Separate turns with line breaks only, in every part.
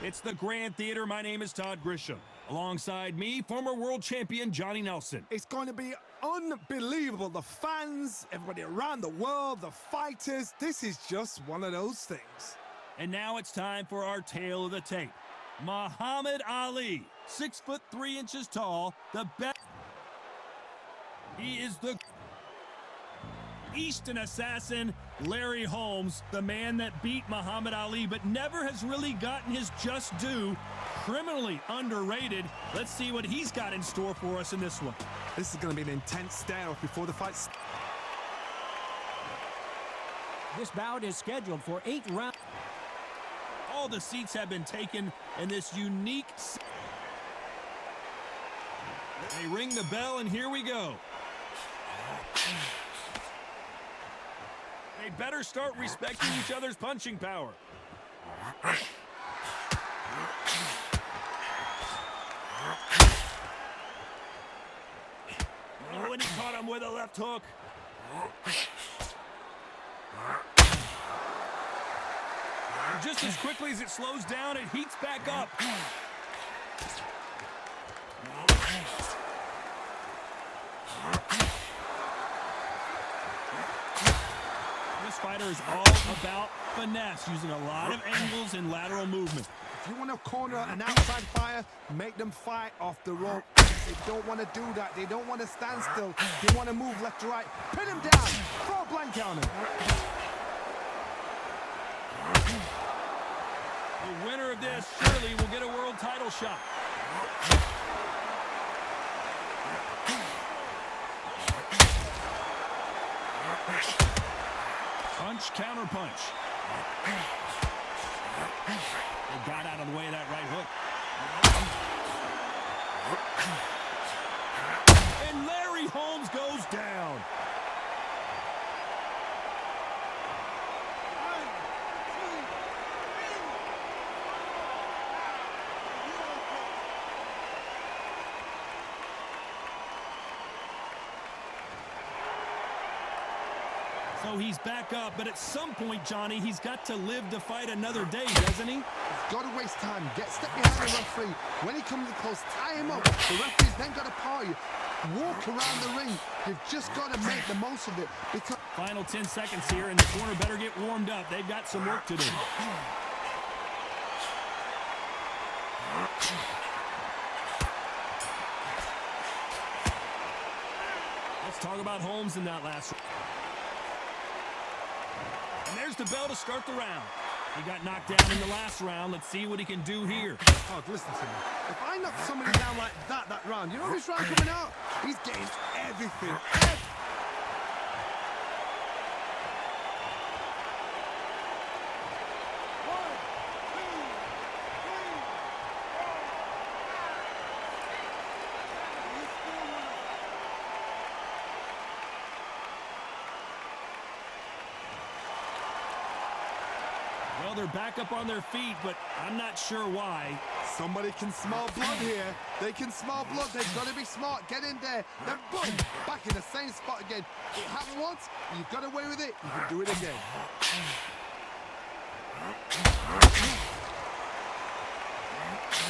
It's the Grand Theater. My name is Todd Grisham. Alongside me, former world champion Johnny Nelson.
It's going to be unbelievable. The fans, everybody around the world, the fighters. This is just one of those things.
And now it's time for our tale of the tape. Muhammad Ali, 6'3" tall, the best. He is the Eastern assassin, Larry Holmes, the man that beat Muhammad Ali but never has really gotten his just due. Criminally underrated. Let's see what he's got in store for us in this one.
This is going to be an intense stare-off before the fight.
This bout is scheduled for 8 rounds.
All the seats have been taken in this unique. They ring the bell and here we go. They better start respecting each other's punching power. Oh, and he caught him with a left hook. And just as quickly as it slows down, it heats back up. This fighter is all about finesse, using a lot of angles and lateral movement.
If you want to corner an outside fighter, make them fight off the rope. They don't want to do that. They don't want to stand still. They want to move left to right. Pin him down. Throw a blanket on him.
The winner of this surely will get a world title shot. Punch, counter punch. They got out of the way of that right hook. And Larry Holmes goes down. So he's back up, but at some point, Johnny, he's got to live to fight another day, doesn't he?
He's got to waste time. Step behind the referee. When he comes in close, tie him up. The referee's then got to power you. Walk around the ring. You've just got to make the most of it. Because
final 10 seconds here, and the corner better get warmed up. They've got some work to do. Let's talk about Holmes in that last round. And there's the bell to start the round. He got knocked down in the last round. Let's see what he can do here.
Oh, listen to me. If I knock somebody down like that round, you know this round coming out? He's getting everything.
Well, they're back up on their feet, but I'm not sure why.
Somebody can smell blood here. They can smell blood. They've got to be smart. Get in there. Then boom, back in the same spot again. It happened once. You got away with it. You can do it again.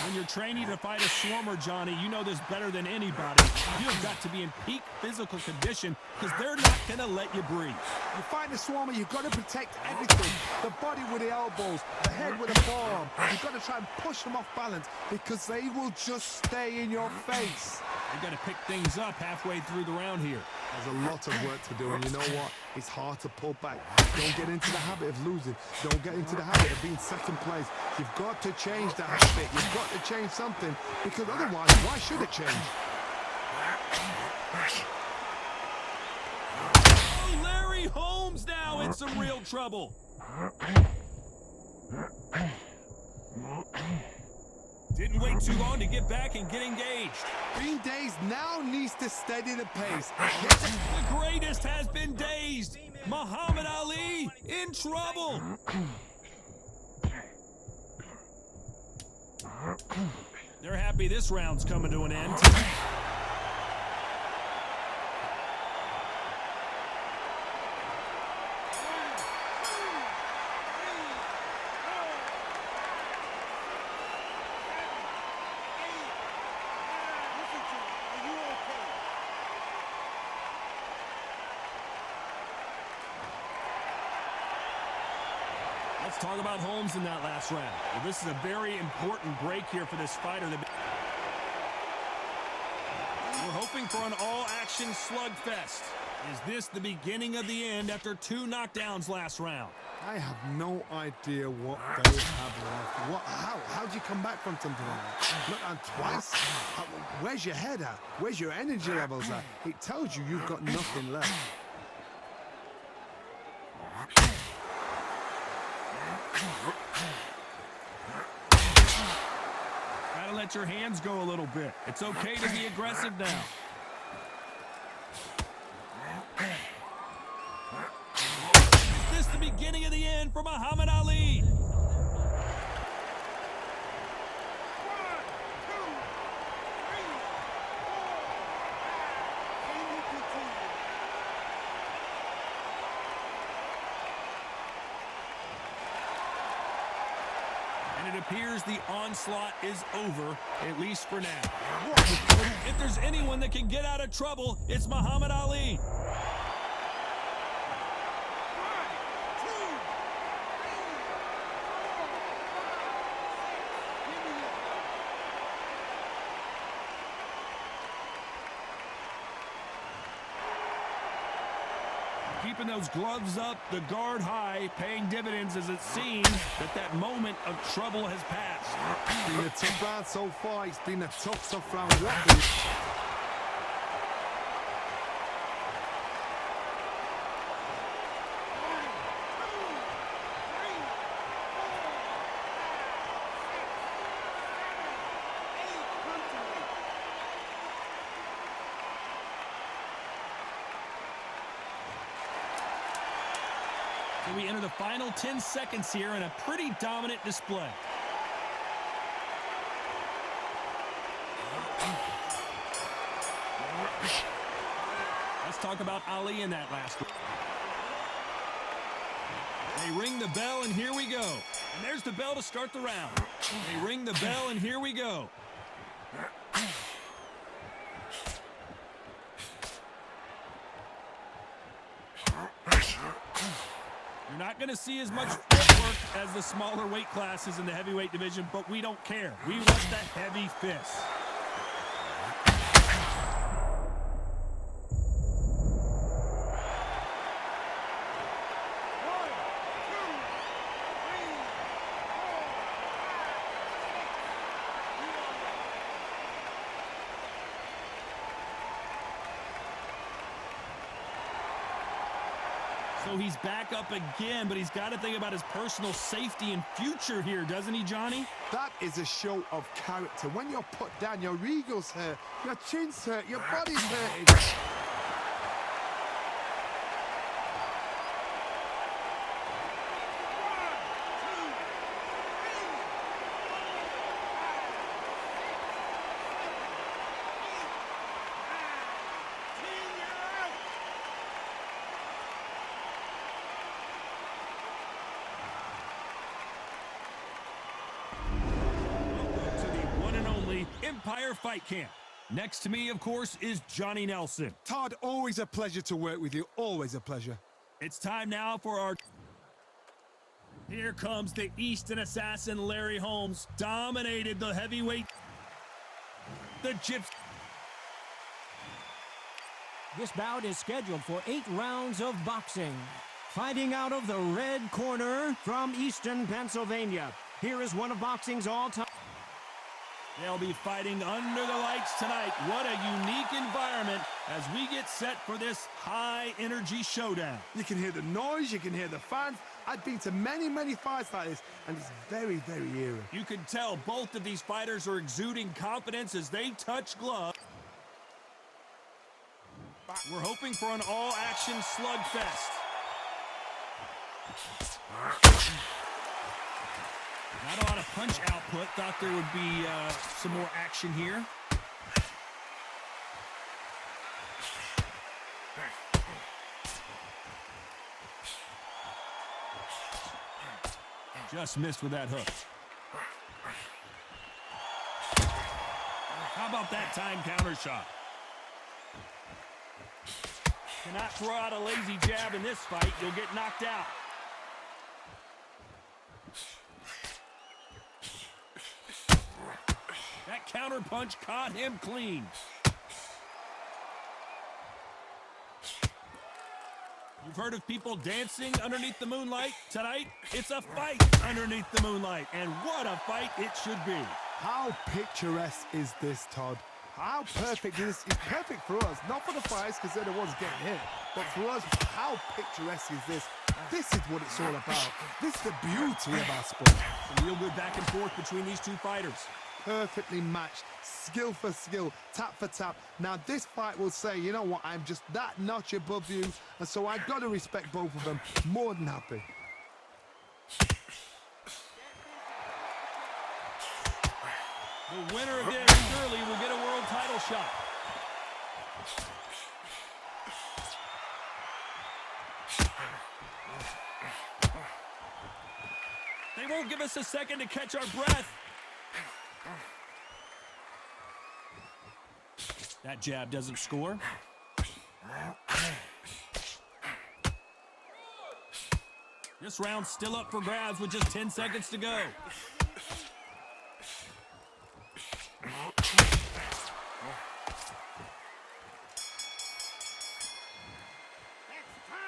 When you're training to fight a swarmer, Johnny, you know this better than anybody. You've got to be in peak physical condition because they're not going to let you breathe.
You fight a swarmer, you've got to protect everything. The body with the elbows, the head with the forearm. You've got to try and push them off balance because they will just stay in your face.
They've got to pick things up halfway through the round here.
There's a lot of work to do, and you know what? It's hard to pull back. Don't get into the habit of losing. Don't get into the habit of being second place. You've got to change that habit. You've got to change something, because otherwise, why should it change?
Oh, Larry Holmes now in some real trouble. Didn't wait too long to get back and get engaged.
Being dazed now needs to steady the pace.
The greatest has been dazed. Muhammad Ali in trouble. They're happy this round's coming to an end. Let's talk about Holmes in that last round. Well, this is a very important break here for this fighter. We're hoping for an all-action slugfest. Is this the beginning of the end after 2 knockdowns last round?
I have no idea what they have left. How do you come back from something like that? Not twice? Where's your head at? Where's your energy levels at? It tells you you've got nothing left.
Gotta let your hands go a little bit. It's okay to be aggressive now. Is this the beginning of the end for Muhammad Ali? And it appears the onslaught is over, at least for now. If there's anyone that can get out of trouble, it's Muhammad Ali. Keeping those gloves up, the guard high, paying dividends as it seems that moment of trouble has passed.
It's been a tough round so far. It's been a tough round.
So we enter the final 10 seconds here in a pretty dominant display. Let's talk about Ali in that last one. They ring the bell, and here we go. And there's the bell to start the round. They ring the bell, and here we go. You're not going to see as much footwork as the smaller weight classes in the heavyweight division, but we don't care. We want that heavy fist. So he's back up again, but he's got to think about his personal safety and future here, doesn't he, Johnny?
That is a show of character. When you're put down, your ego's hurt, your chin's hurt, your body's hurting.
Empire Fight Camp. Next to me, of course, is Johnny Nelson.
Todd, always a pleasure to work with you. Always a pleasure.
It's time now for our... Here comes the Easton assassin, Larry Holmes. Dominated the heavyweight... The Gypsy...
This bout is scheduled for 8 rounds of boxing. Fighting out of the red corner from Easton, Pennsylvania. Here is one of boxing's all-time...
They'll be fighting under the lights tonight. What a unique environment as we get set for this high-energy showdown.
You can hear the noise, you can hear the fans. I've been to many fights like this, and it's very eerie.
You can tell both of these fighters are exuding confidence as they touch gloves. We're hoping for an all-action slugfest. Not a lot of punch output. Thought there would be some more action here. Just missed with that hook. How about that time counter shot? Cannot throw out a lazy jab in this fight. You'll get knocked out. counterpunch caught him clean. You've heard of people dancing underneath the moonlight? Tonight, it's a fight underneath the moonlight, and what a fight it should be.
How picturesque is this, Todd? How perfect is this? It's perfect for us, not for the fighters because they're the ones getting hit, but for us, how picturesque is this? This is what it's all about. This is the beauty of our sport.
Some real good back and forth between these two fighters.
Perfectly matched, skill for skill, tap for tap. Now this fight will say, you know what, I'm just that notch above you, and so I've got to respect both of them. More than happy.
The winner of this surely will get a world title shot. They won't give us a second to catch our breath. That jab doesn't score. This round's still up for grabs with just 10 seconds to go.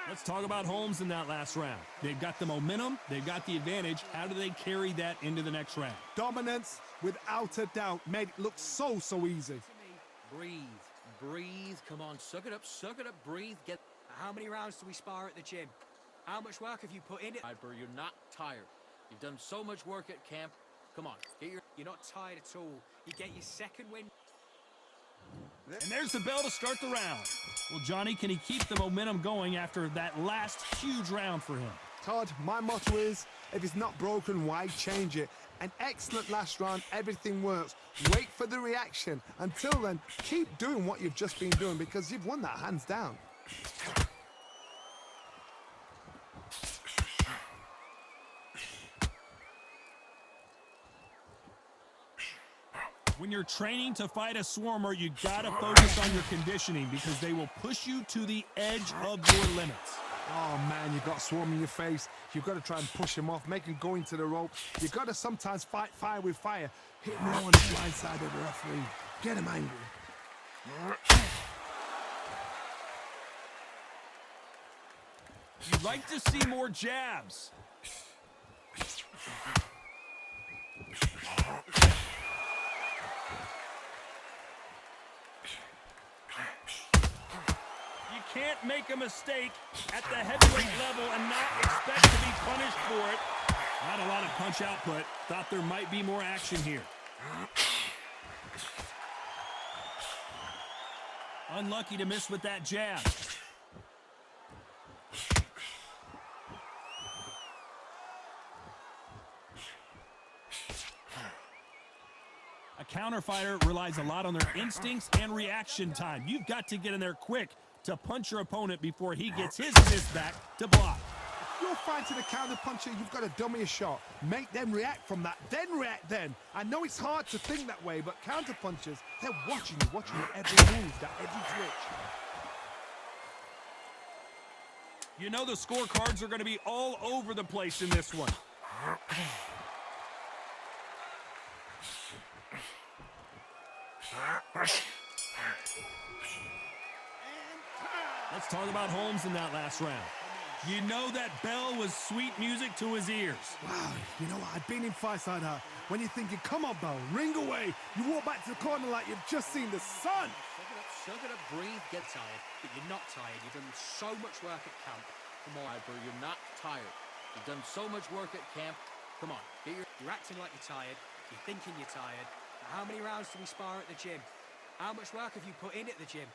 Let's talk about Holmes in that last round. They've got the momentum, they've got the advantage. How do they carry that into the next round?
Dominance, without a doubt, made it look so easy.
Breathe, breathe, come on, suck it up, breathe, get...
How many rounds do we spar at the gym? How much work have you put in it?
You're not tired. You've done so much work at camp. Come on, get your...
You're not tired at all. You get your second win.
And there's the bell to start the round. Well, Johnny, can he keep the momentum going after that last huge round for him?
Todd, my motto is, if it's not broken, why change it? An excellent last round, everything works. Wait for the reaction. Until then, keep doing what you've just been doing because you've won that hands down.
When you're training to fight a swarmer, you gotta focus on your conditioning because they will push you to the edge of your limits.
Oh man, you've got Swarm in your face. You've got to try and push him off, make him go into the rope. You've got to sometimes fight fire with fire. Hit him low on the blind side of the referee. Get him angry.
You'd like to see more jabs. You can't make a mistake at the heavyweight level and not expect to be punished for it. Not a lot of punch output. Thought there might be more action here. Unlucky to miss with that jab. A counter fighter relies a lot on their instincts and reaction time. You've got to get in there quick to punch your opponent before he gets his assist back to block.
If you're fighting a counter puncher, you've got to dummy a shot. Make them react from that, then react then. I know it's hard to think that way, but counter punchers, they're watching you every move, that every twitch.
You know the scorecards are going to be all over the place in this one. Let's talk about Holmes in that last round. You know that bell was sweet music to his ears.
Wow, you know what? I've been in fights like that. When you're thinking, come on, bell, ring away. You walk back to the corner like you've just seen the sun.
Suck it up, breathe, get tired.
But you're not tired. You've done so much work at camp.
Come on, bro, you're not tired. You've done so much work at camp. Come on, get your...
You're acting like you're tired. You're thinking you're tired. How many rounds do we spar at the gym? How much work have you put in at the gym?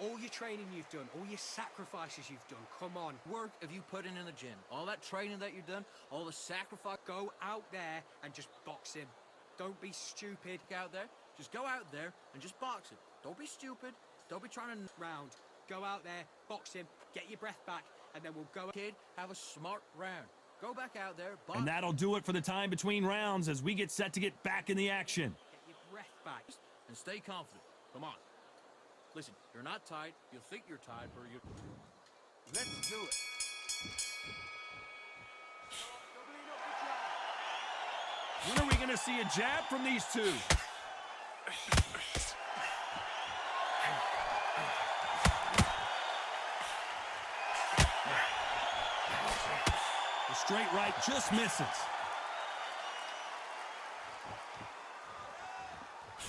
All your training you've done, all your sacrifices you've done, come on.
Work have you put in the gym? All that training that you've done, all the sacrifice.
Go out there and just box him. Don't be stupid.
Out there, just go out there and just box it. Don't be stupid. Don't be trying to...
Round. Go out there, box him, get your breath back, and then we'll go...
Kid, have a smart round. Go back out there, box.
And that'll do it for the time between rounds as we get set to get back in the action.
Get your breath back.
And stay confident. Come on. Listen, you're not tired. You'll think you're tired, but you...
Let's do it.
When are we going to see a jab from these two? The straight right just misses.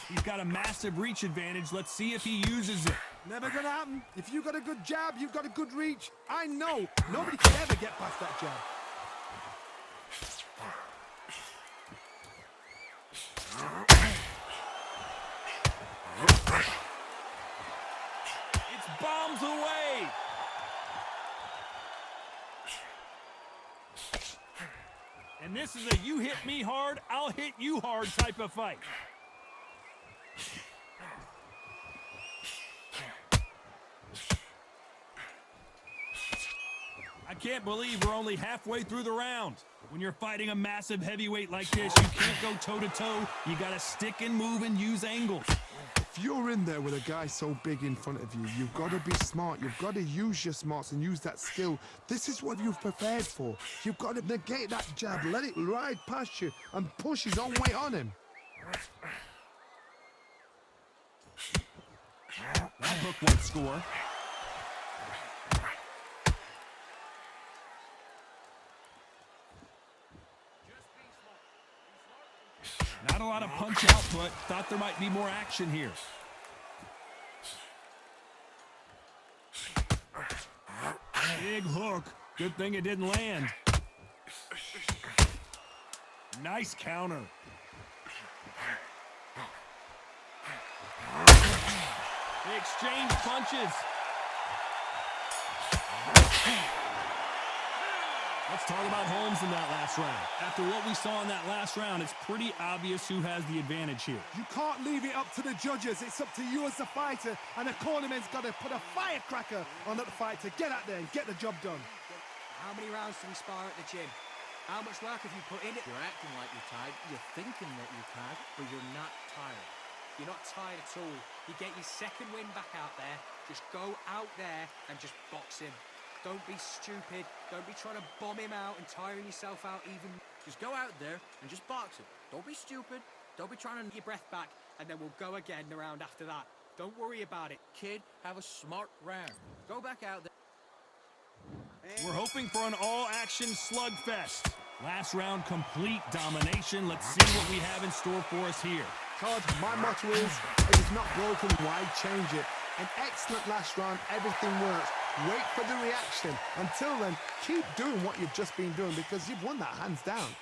He's got a massive reach advantage. Let's see if he uses it.
Never gonna happen. If you've got a good jab, you've got a good reach. I know nobody can ever get past that jab.
It's bombs away. And this is a you hit me hard, I'll hit you hard type of fight. I can't believe we're only halfway through the round. When you're fighting a massive heavyweight like this, you can't go toe-to-toe. You gotta stick and move and use angles.
If you're in there with a guy so big in front of you, you've got to be smart. You've got to use your smarts and use that skill. This is what you've prepared for. You've got to negate that jab, let it ride past you, and push his own weight on him.
That hook won't score. Not a lot of punch output. Thought there might be more action here. Big hook. Good thing it didn't land. Nice counter. They exchange punches. Let's talk about Holmes in that last round. After what we saw in that last round, it's pretty obvious who has the advantage here.
You can't leave it up to the judges. It's up to you as the fighter, and the cornerman's got to put a firecracker on that fight to get out there and get the job done.
How many rounds do we spar at the gym? How much work have you put in it?
You're acting like you're tired. You're thinking that you're tired, but you're not tired.
You're not tired at all. You get your second win back out there. Just go out there and just box him. Don't be stupid. Don't be trying to bomb him out and tiring yourself out even.
Just go out there and just box him. Don't be stupid. Don't be trying to...
Get your breath back, and then we'll go again the round after that. Don't worry about it.
Kid, have a smart round. Go back out there.
We're hoping for an all-action slugfest. Last round, complete domination. Let's see what we have in store for us here.
Todd, my motto is, if it's not broken, why change it? An excellent last round, everything works. Wait for the reaction. Until then, keep doing what you've just been doing because you've won that hands down.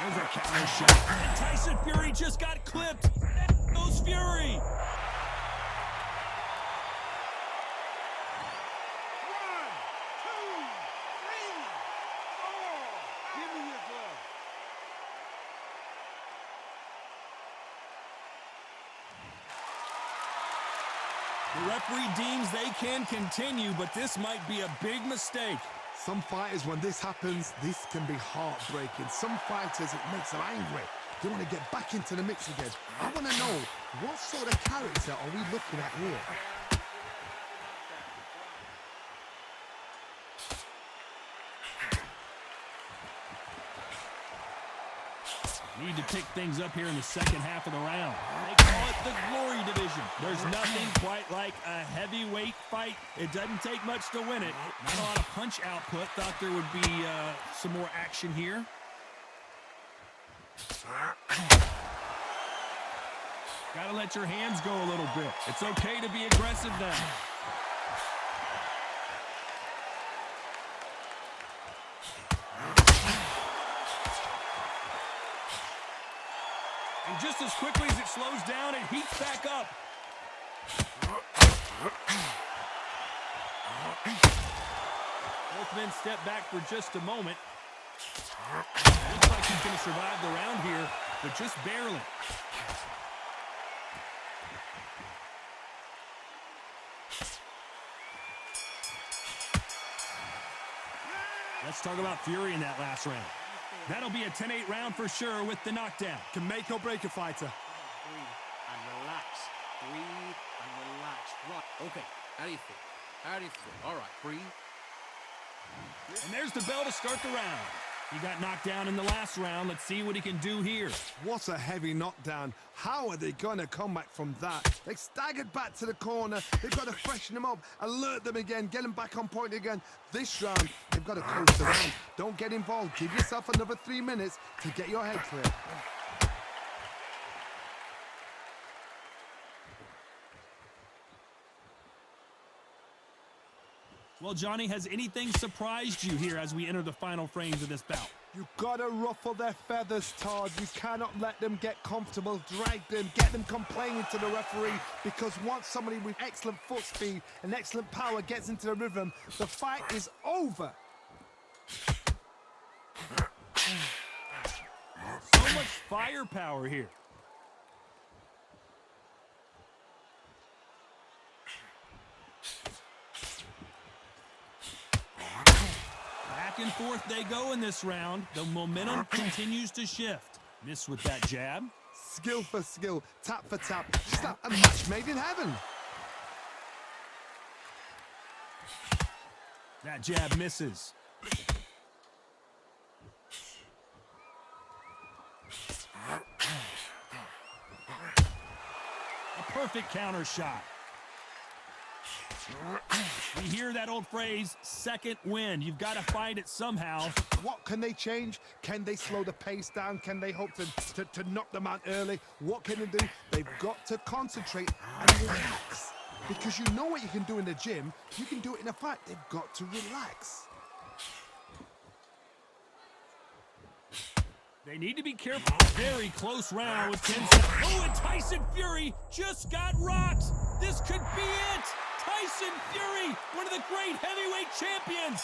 There's a counter shot. And Tyson Fury just got clipped. There goes Fury. The referee deems they can continue, but this might be a big mistake.
Some fighters, when this happens, this can be heartbreaking. Some fighters, it makes them angry. They want to get back into the mix again. I want to know, what sort of character are we looking at here?
Need to pick things up here in the second half of the round. They call it the glory division. There's nothing quite like a heavyweight fight. It doesn't take much to win it. Not a lot of punch output. Thought there would be some more action here. Gotta let your hands go a little bit. It's okay to be aggressive now. And just as quickly as it slows down, it heats back up. Both men step back for just a moment. Looks like he's going to survive the round here, but just barely. Let's talk about Fury in that last round. That'll be a 10-8 round for sure with the knockdown.
Can make or break a fighter.
Breathe and relax. Breathe and relax. Right.
Okay, how do you feel? How do you feel? All right, breathe.
And there's the bell to start the round. He got knocked down in the last round. Let's see what he can do here.
What a heavy knockdown. How are they going to come back from that? They staggered back to the corner. They've got to freshen them up, alert them again, get them back on point again. This round, they've got to coast around. Don't get involved. Give yourself another 3 minutes to get your head clear.
Well, Johnny, has anything surprised you here as we enter the final frames of this bout?
You've got to ruffle their feathers, Todd. You cannot let them get comfortable, drag them, get them complaining to the referee, because once somebody with excellent foot speed and excellent power gets into the rhythm, the fight is over.
So much firepower here. Back and forth they go in this round. The momentum continues to shift. Miss with that jab.
Skill for skill, tap for tap. Just like a match made in heaven.
That jab misses. A perfect counter shot. We hear that old phrase, second wind. You've got to find it somehow.
What can they change? Can they slow the pace down? Can they hope to knock them out early? What can they do? They've got to concentrate and relax. Because you know what you can do in the gym, you can do it in a fight. They've got to relax.
They need to be careful. Very close round with 10 seconds. Oh, and Tyson Fury just got rocked. This could be it. Tyson Fury, one of the great heavyweight champions.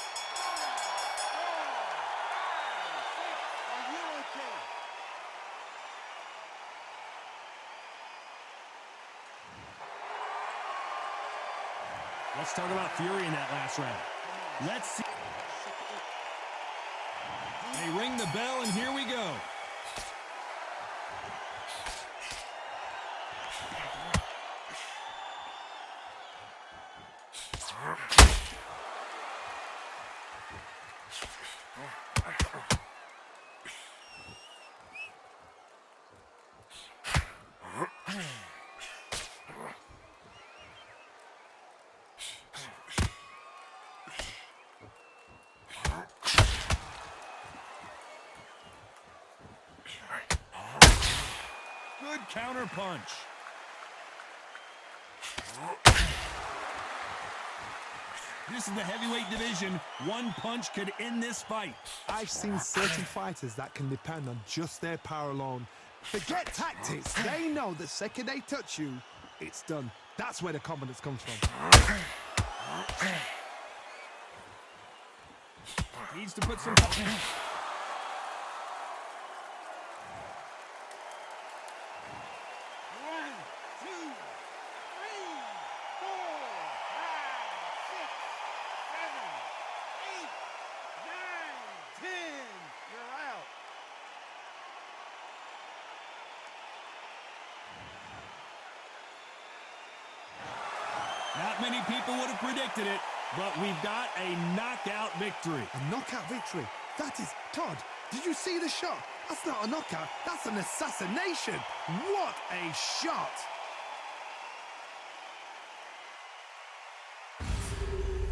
Are you okay?
Let's talk about Fury in that last round. Let's see. They ring the bell, and here we go. Good counter punch. This is the heavyweight division. One punch could end this fight.
I've seen certain fighters that can depend on just their power alone. Forget tactics. They know the second they touch you, it's done. That's where the confidence comes from.
Needs to put some... Not many people would have predicted it, but we've got a knockout victory.
A knockout victory. That is, Todd, did you see the shot? That's not a knockout, that's an assassination. What a shot.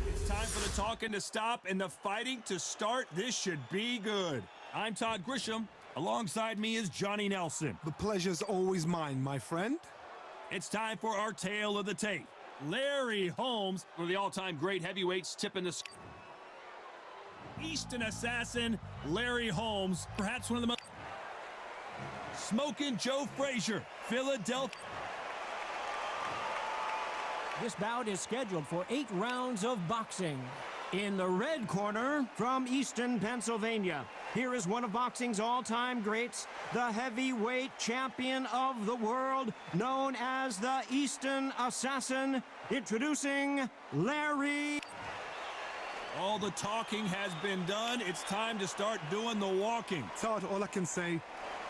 It's time for the talking to stop and the fighting to start. This should be good. I'm Todd Grisham. Alongside me is Johnny Nelson.
The pleasure's always mine, my friend.
It's time for our tale of the tape. Larry Holmes, one of the all-time great heavyweights, tipping the Eastern assassin, Larry Holmes, perhaps one of the most smoking Joe Frazier, Philadelphia.
This bout is scheduled for 8 rounds of boxing. In the red corner, from Easton, Pennsylvania, here is one of boxing's all-time greats, the heavyweight champion of the world, known as the Easton Assassin, introducing Larry.
All the talking has been done. It's time to start doing the walking.
Todd, all I can say,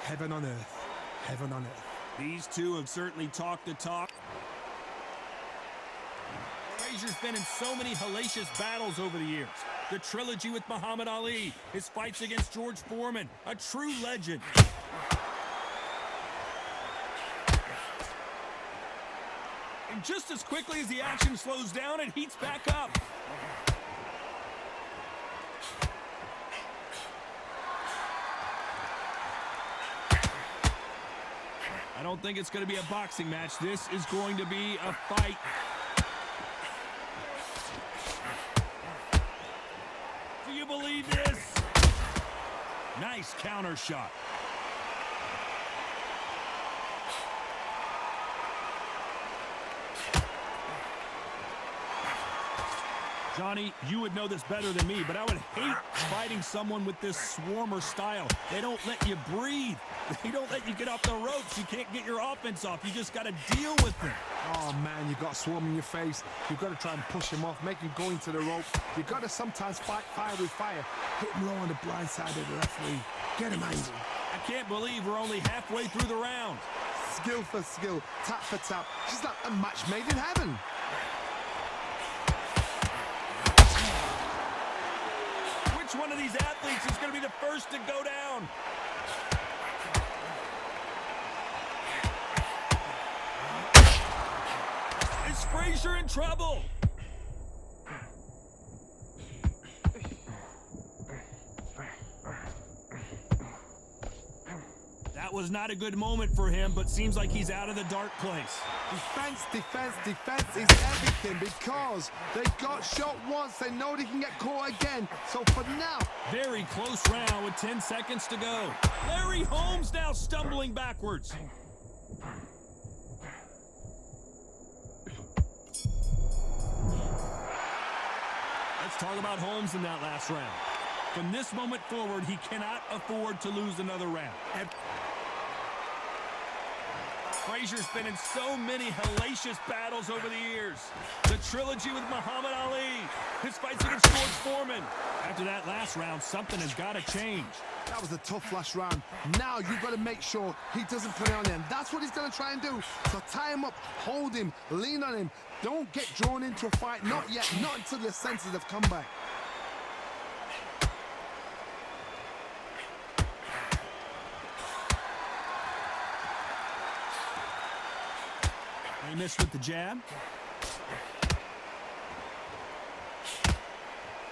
heaven on earth. Heaven on earth.
These two have certainly talked the talk. Frazier's been in so many hellacious battles over the years. The trilogy with Muhammad Ali, his fights against George Foreman, a true legend. And just as quickly as the action slows down, it heats back up. I don't think it's going to be a boxing match. This is going to be a fight. Do you believe this? Nice counter shot. Johnny, you would know this better than me, but I would hate fighting someone with this swarmer style. They don't let you breathe. They don't let you get off the ropes. You can't get your offense off. You just got to deal with them.
Oh, man, you got swarm in your face. You've got to try and push him off, make him go into the rope. You've got to sometimes fight fire with fire. Hit him low on the blind side of the referee. Get him angry.
I can't believe we're only halfway through the round.
Skill for skill, tap for tap. She's like a match made in heaven.
Which one of these athletes is going to be the first to go down? Is Frazier in trouble? That was not a good moment for him, but seems like he's out of the dark place.
Defense, defense, defense is everything because they got shot once. They know they can get caught again. So for now,
Very close round with 10 seconds to go. Larry Holmes now stumbling backwards. Let's talk about Holmes in that last round. From this moment forward, he cannot afford to lose another round. Frazier's been in so many hellacious battles over the years. The trilogy with Muhammad Ali, his fights against George Foreman. After that last round, something has got to change.
that was a tough last round. Now you've got to make sure he doesn't put it on him. That's what he's going to try and do. So tie him up, hold him, lean on him. Don't get drawn into a fight. Not yet. Not until your senses have come back.
He missed with the jab.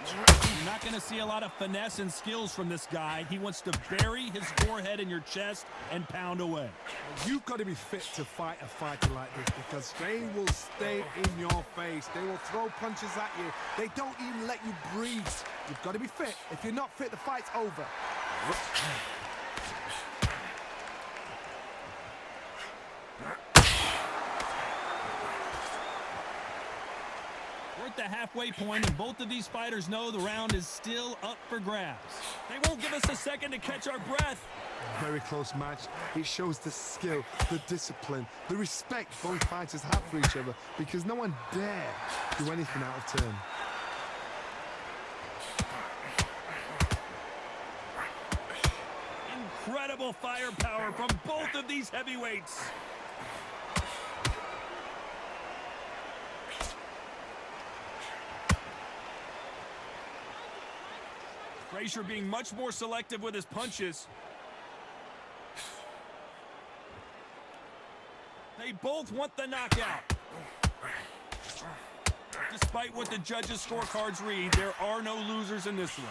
You're not going to see a lot of finesse and skills from this guy. He wants to bury his forehead in your chest and pound away.
You've got to be fit to fight a fighter like this because they will stay in your face. They will throw punches at you. They don't even let you breathe. You've got to be fit. If you're not fit, the fight's over.
We're at the halfway point, and both of these fighters know the round is still up for grabs. They won't give us a second to catch our breath.
Very close match. It shows the skill, the discipline, the respect both fighters have for each other because no one dare do anything out of turn.
Incredible firepower from both of these heavyweights. Frazier being much more selective with his punches. They both want the knockout. Despite what the judges' scorecards read, there are no losers in this one.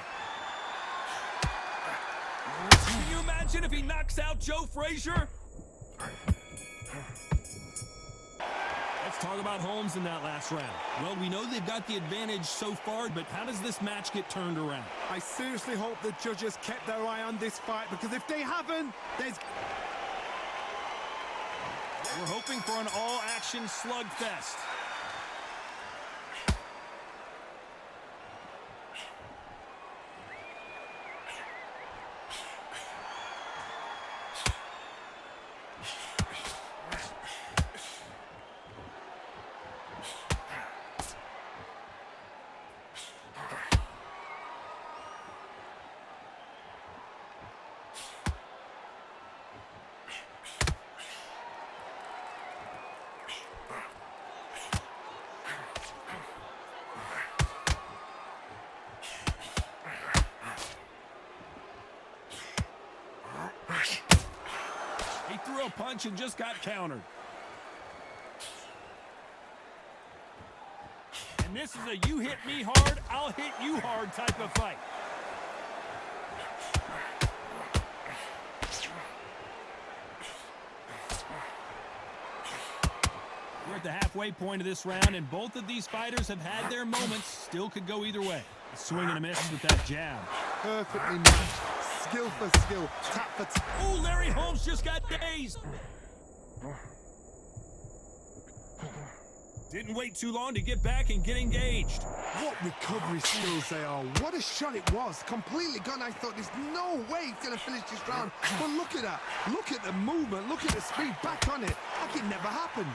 Can you imagine if he knocks out Joe Frazier? Let's talk about Holmes in that last round. Well, we know they've got the advantage so far, but how does this match get turned around?
I seriously hope the judges kept their eye on this fight because if they haven't, there's...
We're hoping for an all-action slugfest. a punch and just got countered. And this is a you hit me hard, I'll hit you hard type of fight. We're at the halfway point of this round, and both of these fighters have had their moments. Still could go either way. A swing and a miss with that jab.
Perfectly matched. Skill for skill. Tap for tap.
Oh, Larry Holmes just got dazed. Didn't wait too long to get back and get engaged.
What recovery skills they are. What a shot it was. Completely gone. I thought there's no way he's going to finish this round. But look at that. Look at the movement. Look at the speed. Back on it. Like it never happened.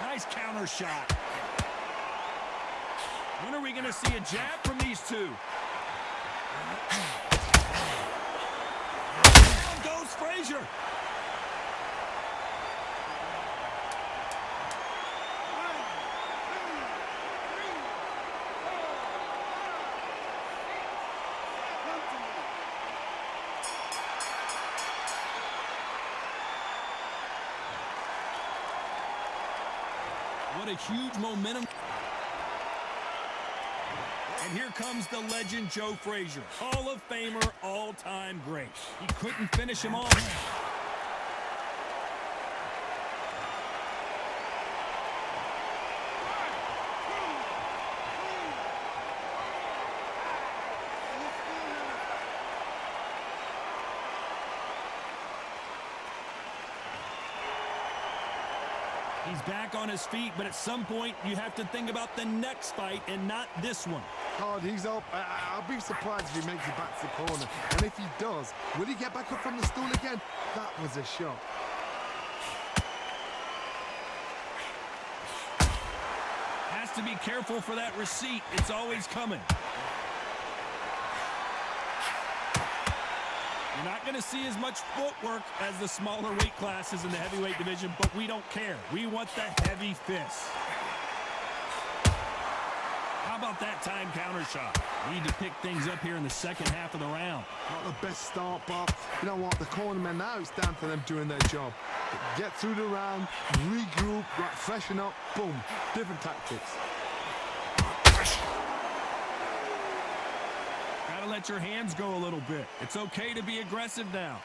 Nice counter shot. When are we going to see a jab from these two? Down goes Frazier. What a huge momentum. And here comes the legend Joe Frazier, Hall of Famer, all-time great. He couldn't finish him off. He's back on his feet, but at some point you have to think about the next fight and not this one.
God, he's up. I'll be surprised if he makes it back to the corner. And if he does, will he get back up from the stool again? That was a shot.
Has to be careful for that receipt. It's always coming. You're not going to see as much footwork as the smaller weight classes in the heavyweight division, but we don't care. We want the heavy fists. How about that time counter shot? Need to pick things up here in the second half of the round.
Not the best start, but you know what? The cornermen now, it's down to them doing their job. Get through the round, regroup, right, freshen up, boom. Different tactics.
Gotta let your hands go a little bit. It's okay to be aggressive now.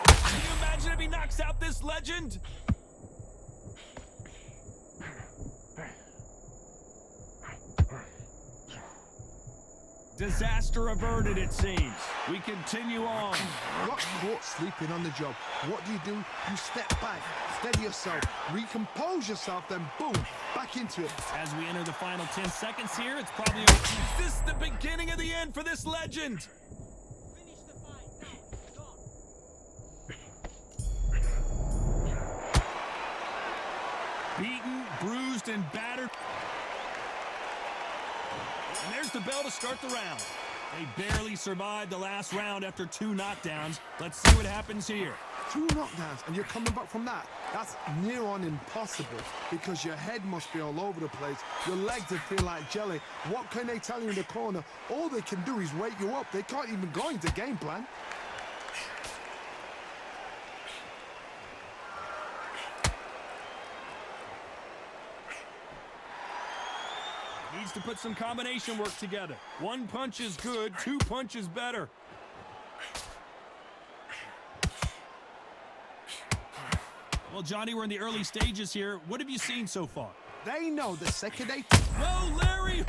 Can you imagine if he knocks out this legend? Disaster averted, it seems. We continue on.
Got caught sleeping on the job. What do? You step back, steady yourself, recompose yourself, then boom, back into it.
As we enter the final 10 seconds here, it's probably... Is this the beginning of the end for this legend?
Finish the fight. Now,
Beaten, bruised, and battered. And there's the bell to start the round. They barely survived the last round after 2 knockdowns. Let's see what happens here.
2 knockdowns, and you're coming back from that. That's near on impossible because your head must be all over the place. Your legs will feel like jelly. What can they tell you in the corner? All they can do is wake you up. They can't even go into game plan.
Needs to put some combination work together. 1 punch is good, 2 punches better. Well, Johnny, we're in the early stages here. What have you seen so far?
They know the second they...
Whoa, Larry!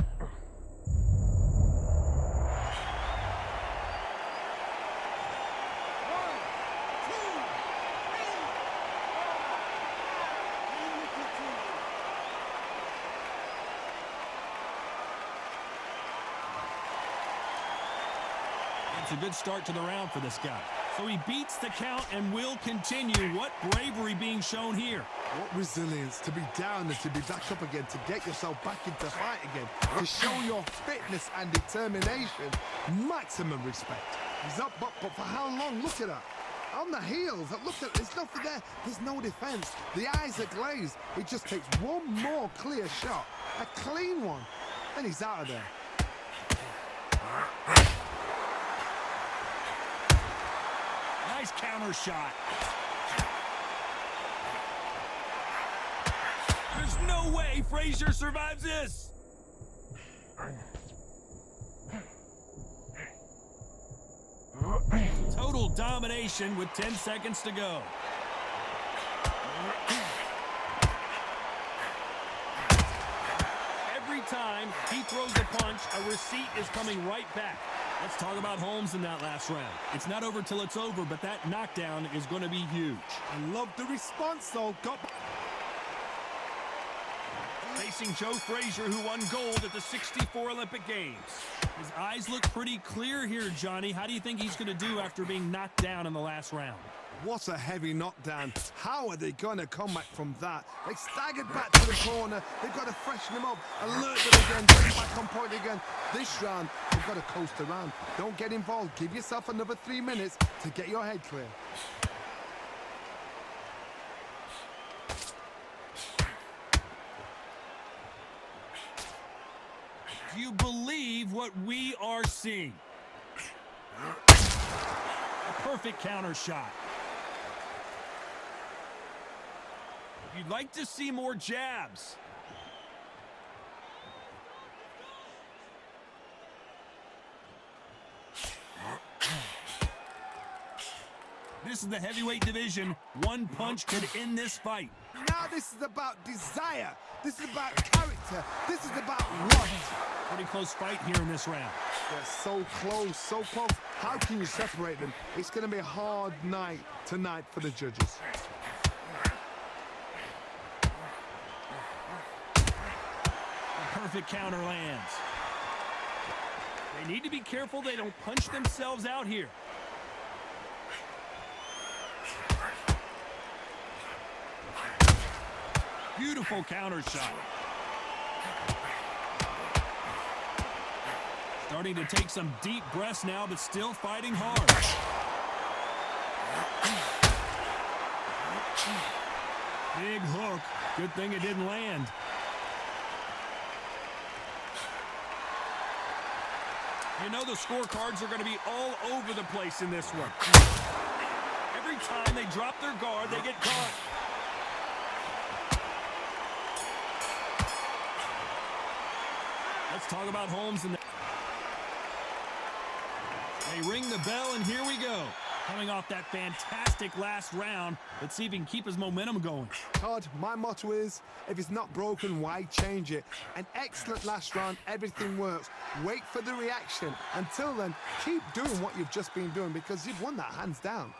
It's a good start to the round for this guy. So he beats the count and will continue. What bravery being shown here.
What resilience to be down and to be back up again, to get yourself back into fight again, to show your fitness and determination. Maximum respect. He's up, but for how long? Look at that. on the heels. Look at, there's nothing there. There's no defense. The eyes are glazed. It just takes one more clear shot, a clean one, then he's out of there.
Nice counter shot. There's no way Frazier survives this. Total domination with 10 seconds to go. Every time he throws a punch, a receipt is coming right back. Let's talk about Holmes in that last round. It's not over till it's over, but that knockdown is going to be huge.
I love the response, though.
Facing Joe Frazier, who won gold at the '64 Olympic Games. His eyes look pretty clear here, Johnny. How do you think he's going to do after being knocked down in the last round?
What a heavy knockdown. How are they going to come back from that? They staggered back to the corner. They've got to freshen them up, alert them again, get them back on point again. This round, they've got to coast around. Don't get involved. Give yourself another 3 minutes to get your head clear.
Do you believe what we are seeing? A perfect counter shot. You'd like to see more jabs. This is the heavyweight division. One punch could end this fight.
Now this is about desire. This is about character. This is about what?
Pretty close fight here in this round.
They're so close, so close. How can you separate them? It's going to be a hard night tonight for the judges.
A perfect counter lands. They need to be careful they don't punch themselves out here. Beautiful counter shot. Starting to take some deep breaths now, but still fighting hard. Big hook. Good thing it didn't land. You know the scorecards are going to be all over the place in this one. Every time they drop their guard, they get caught. Let's talk about Holmes. They ring the bell, and here we go. Coming off that fantastic last round, let's see if he can keep his momentum going.
Todd, my motto is, if it's not broken, why change it? An excellent last round, everything works. Wait for the reaction. Until then, keep doing what you've just been doing because you've won that hands down.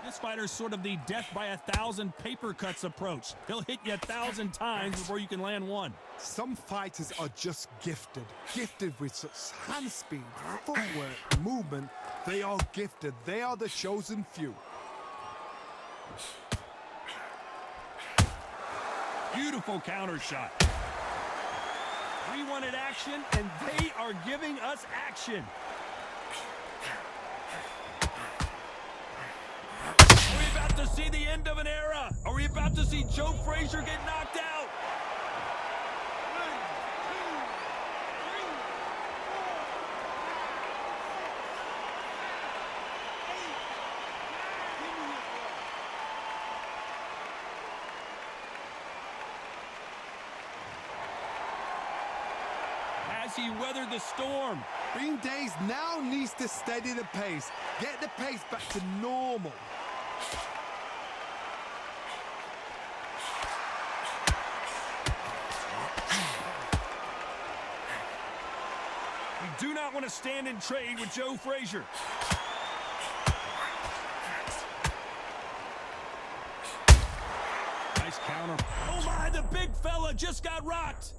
This fighter's sort of the death by 1,000 paper cuts approach. He'll hit you 1,000 times before you can land one.
Some fighters are just gifted. Gifted with such hand speed, footwork, movement. They are gifted. They are the chosen few.
Beautiful counter shot. We wanted action, and they are giving us action. Are we about to see the end of an era? Are we about to see Joe Frazier get knocked out? Has he weathered the storm?
Bean Days now needs to steady the pace. Get the pace back to normal.
We do not want to stand and trade with Joe Frazier. Nice counter. Oh my, the big fella just got rocked.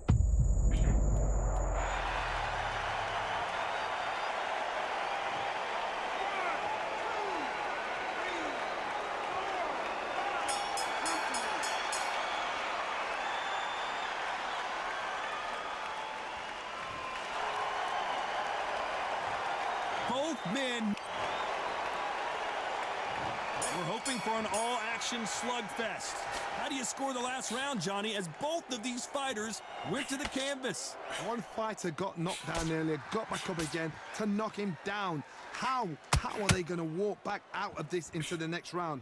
both men. We're hoping for an all-action slugfest. How do you score the last round, Johnny, as both of these fighters went to the canvas?
One fighter got knocked down earlier, got back up again to knock him down. How are they going to walk back out of this into the next round?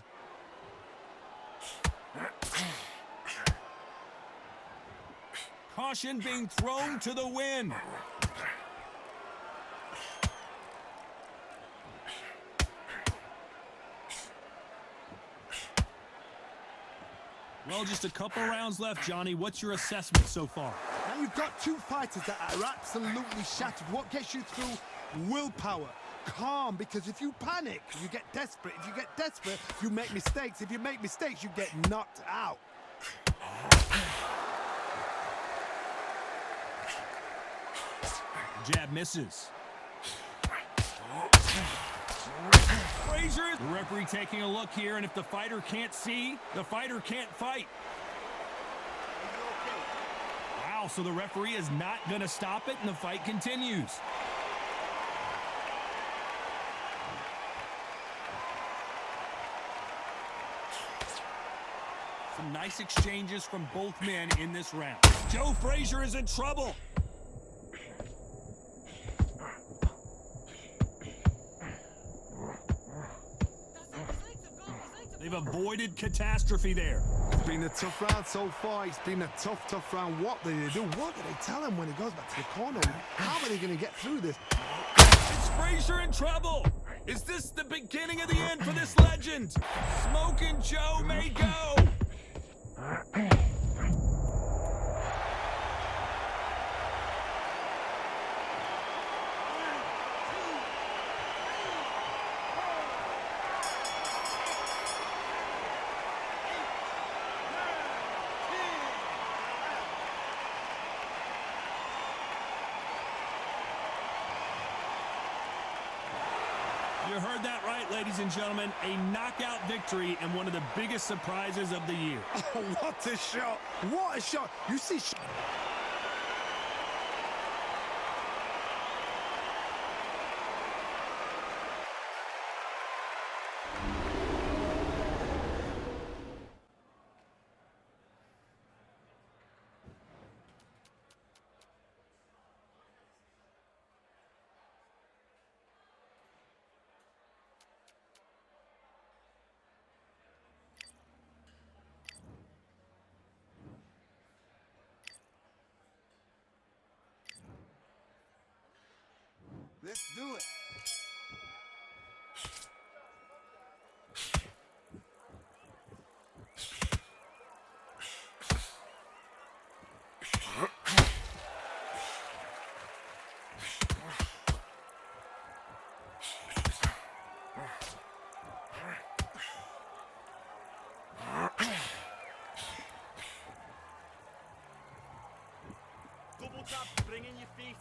Caution being thrown to the wind. Well, just a couple rounds left, Johnny. What's your assessment so far?
Now you've got two fighters that are absolutely shattered. What gets you through? Willpower. Calm, because if you panic, you get desperate. If you get desperate, you make mistakes. If you make mistakes, you get knocked out.
Jab misses. Frazier, the referee taking a look here, and if the fighter can't see, the fighter can't fight. Wow, so the referee is not going to stop it, and the fight continues. Some nice exchanges from both men in this round. Joe Frazier is in trouble. They've avoided catastrophe there.
It's been a tough round so far. It's been a tough round. What do they do? What do they tell him when he goes back to the corner? How are they going to get through this?
Is Frazier in trouble? Is this the beginning of the end for this legend? Smoking Joe may go. You heard that right, ladies and gentlemen. A knockout victory and one of the biggest surprises of the year.
Oh, what a shot! What a shot! You see... Let's do it.
Double tap, bring in your feet.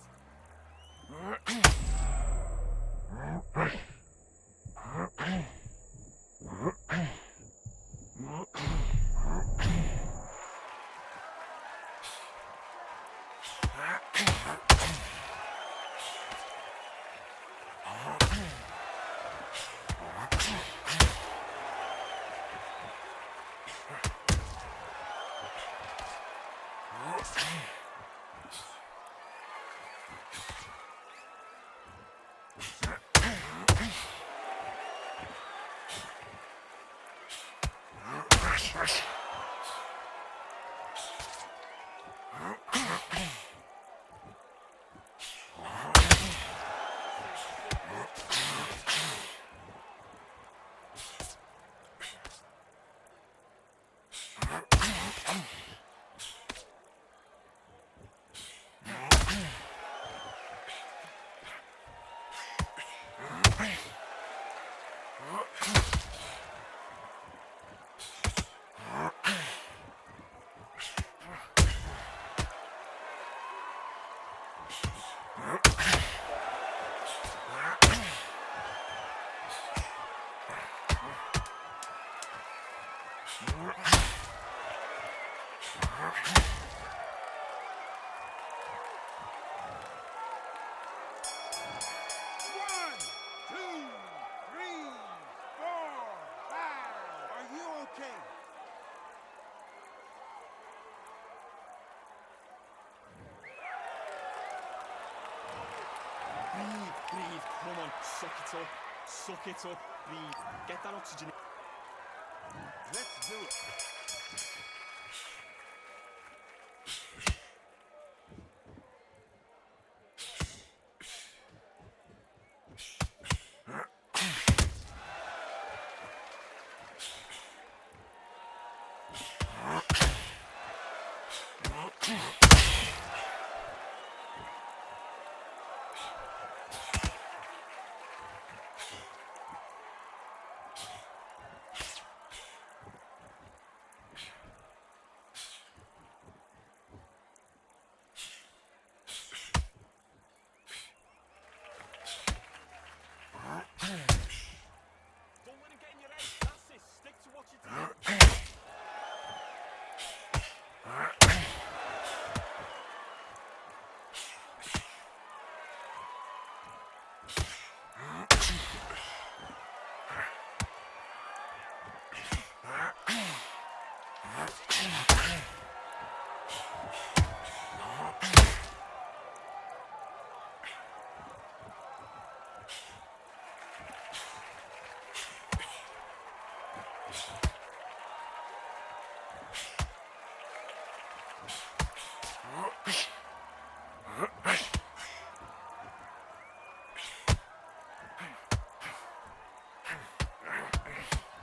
suck it up. Suck it up. Breathe. Get that oxygen.
Let's do it.
Don't let him get in your head. That's it. Stick to what you're doing.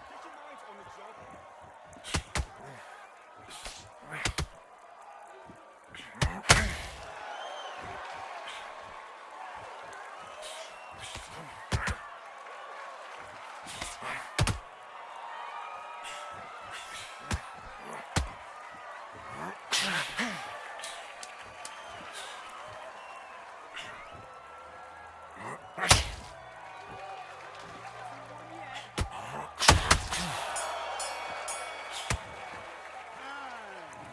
Get your mind on the job.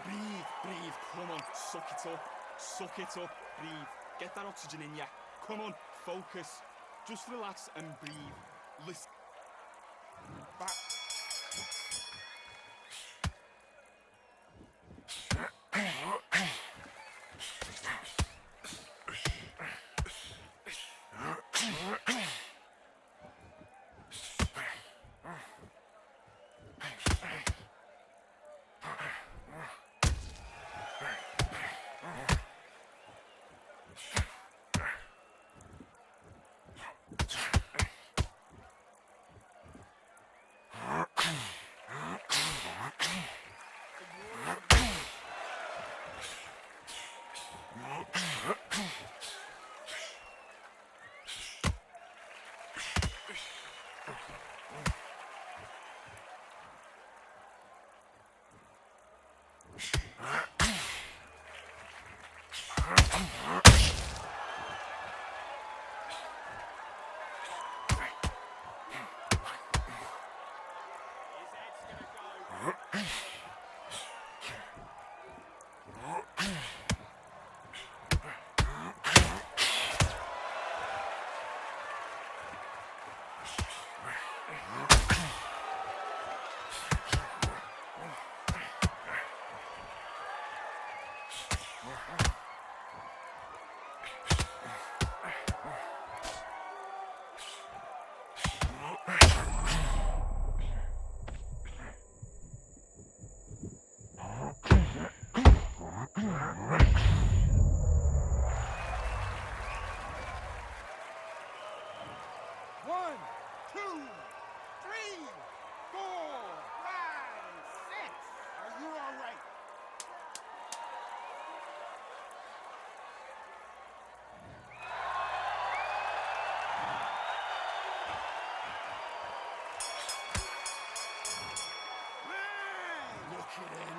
Breathe, breathe. Come on, suck it up. Suck it up. Breathe. Get that oxygen in ya. Come on, focus. Just relax and breathe. Listen. Back.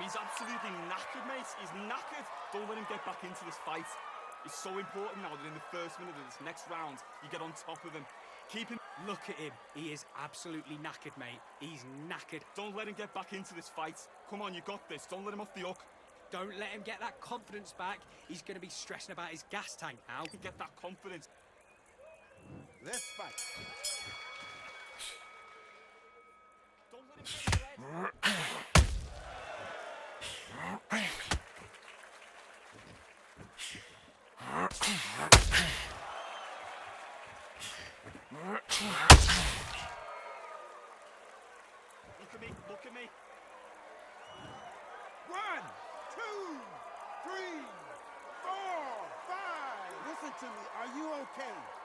He's absolutely knackered, mate. He's knackered. Don't let him get back into this fight. It's so important now that in the first minute of this next round, you get on top of him. Keep him.
Look at him. He is absolutely knackered, mate. He's knackered.
Don't let him get back into this fight. Come on, you got this. Don't let him off the hook.
Don't let him get that confidence back. He's going to be stressing about his gas tank now.
Get that confidence.
Let's fight.
Don't let him get in your head. Look at me.
1, 2, 3, 4, 5. Listen to me. Are you okay?